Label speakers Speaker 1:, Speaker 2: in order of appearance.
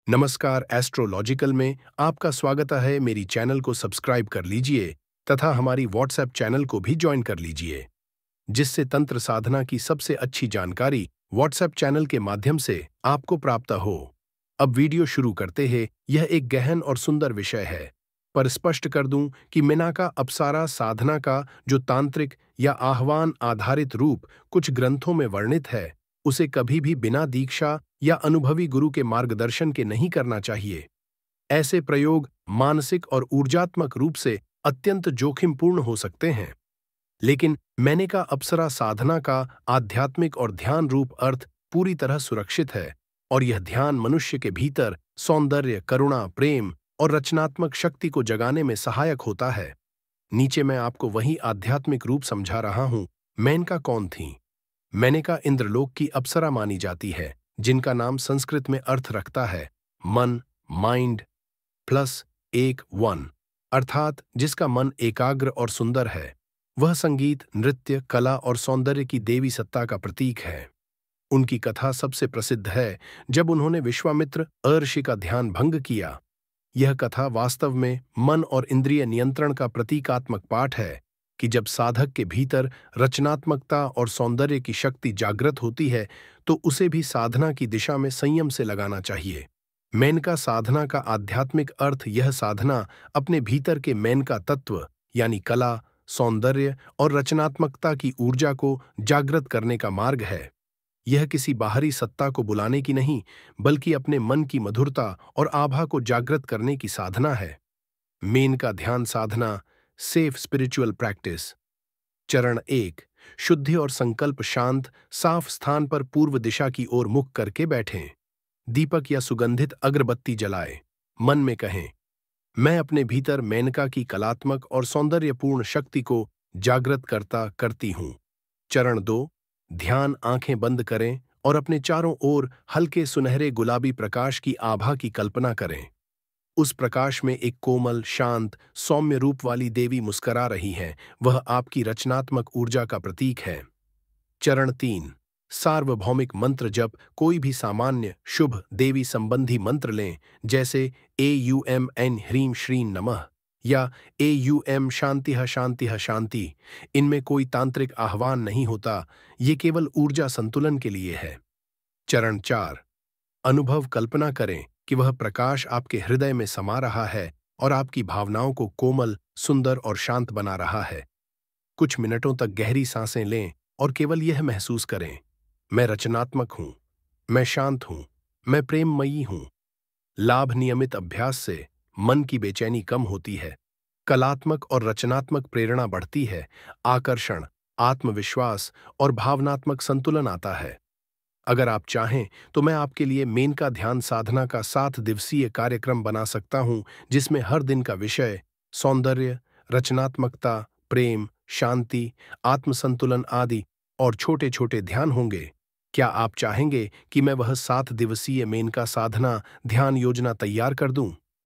Speaker 1: नमस्कार, एस्ट्रोलॉजिकल में आपका स्वागत है। मेरी चैनल को सब्सक्राइब कर लीजिए तथा हमारी व्हाट्सएप चैनल को भी ज्वाइन कर लीजिए, जिससे तंत्र साधना की सबसे अच्छी जानकारी व्हाट्सएप चैनल के माध्यम से आपको प्राप्त हो। अब वीडियो शुरू करते हैं। यह एक गहन और सुंदर विषय है, पर स्पष्ट कर दूं कि मेनका अप्सरा साधना का जो तांत्रिक या आह्वान आधारित रूप कुछ ग्रंथों में वर्णित है, उसे कभी भी बिना दीक्षा या अनुभवी गुरु के मार्गदर्शन के नहीं करना चाहिए। ऐसे प्रयोग मानसिक और ऊर्जात्मक रूप से अत्यंत जोखिमपूर्ण हो सकते हैं। लेकिन मेनका अप्सरा साधना का आध्यात्मिक और ध्यान रूप अर्थ पूरी तरह सुरक्षित है, और यह ध्यान मनुष्य के भीतर सौंदर्य, करुणा, प्रेम और रचनात्मक शक्ति को जगाने में सहायक होता है। नीचे मैं आपको वही आध्यात्मिक रूप समझा रहा हूं। मेनका कौन थी? मेनका इंद्रलोक की अप्सरा मानी जाती है, जिनका नाम संस्कृत में अर्थ रखता है मन, माइंड प्लस एक वन, अर्थात जिसका मन एकाग्र और सुंदर है। वह संगीत, नृत्य, कला और सौंदर्य की देवी सत्ता का प्रतीक है। उनकी कथा सबसे प्रसिद्ध है जब उन्होंने विश्वामित्र ऋषि का ध्यान भंग किया। यह कथा वास्तव में मन और इंद्रिय नियंत्रण का प्रतीकात्मक पाठ है कि जब साधक के भीतर रचनात्मकता और सौंदर्य की शक्ति जागृत होती है, तो उसे भी साधना की दिशा में संयम से लगाना चाहिए। मेनका साधना का आध्यात्मिक अर्थ यह साधना अपने भीतर के मेनका तत्व यानी कला, सौंदर्य और रचनात्मकता की ऊर्जा को जागृत करने का मार्ग है। यह किसी बाहरी सत्ता को बुलाने की नहीं, बल्कि अपने मन की मधुरता और आभा को जागृत करने की साधना है। मेनका ध्यान साधना, सेफ स्पिरिचुअल प्रैक्टिस। चरण 1, शुद्धि और संकल्प। शांत, साफ स्थान पर पूर्व दिशा की ओर मुख करके बैठें। दीपक या सुगंधित अगरबत्ती जलाएं। मन में कहें, मैं अपने भीतर मेनका की कलात्मक और सौंदर्यपूर्ण शक्ति को जागृत करती हूं। चरण 2, ध्यान। आंखें बंद करें और अपने चारों ओर हल्के सुनहरे गुलाबी प्रकाश की आभा की कल्पना करें। उस प्रकाश में एक कोमल, शांत, सौम्य रूप वाली देवी मुस्करा रही है। वह आपकी रचनात्मक ऊर्जा का प्रतीक है। चरण 3, सार्वभौमिक मंत्र जप। कोई भी सामान्य, शुभ देवी संबंधी मंत्र लें, जैसे AUM ह्रीं श्रीं नमः या AUM शांतिः शांतिः शांति। इनमें कोई तांत्रिक आह्वान नहीं होता, ये केवल ऊर्जा संतुलन के लिए है। चरण 4, अनुभव। कल्पना करें कि वह प्रकाश आपके हृदय में समा रहा है और आपकी भावनाओं को कोमल, सुंदर और शांत बना रहा है। कुछ मिनटों तक गहरी सांसें लें और केवल यह महसूस करें, मैं रचनात्मक हूं, मैं शांत हूं, मैं प्रेममयी हूं। लाभ। नियमित अभ्यास से मन की बेचैनी कम होती है, कलात्मक और रचनात्मक प्रेरणा बढ़ती है, आकर्षण, आत्मविश्वास और भावनात्मक संतुलन आता है। अगर आप चाहें तो मैं आपके लिए मेनका ध्यान साधना का 7 दिवसीय कार्यक्रम बना सकता हूं, जिसमें हर दिन का विषय सौंदर्य, रचनात्मकता, प्रेम, शांति, आत्मसंतुलन आदि और छोटे छोटे ध्यान होंगे। क्या आप चाहेंगे कि मैं वह 7 दिवसीय मेनका साधना ध्यान योजना तैयार कर दूं?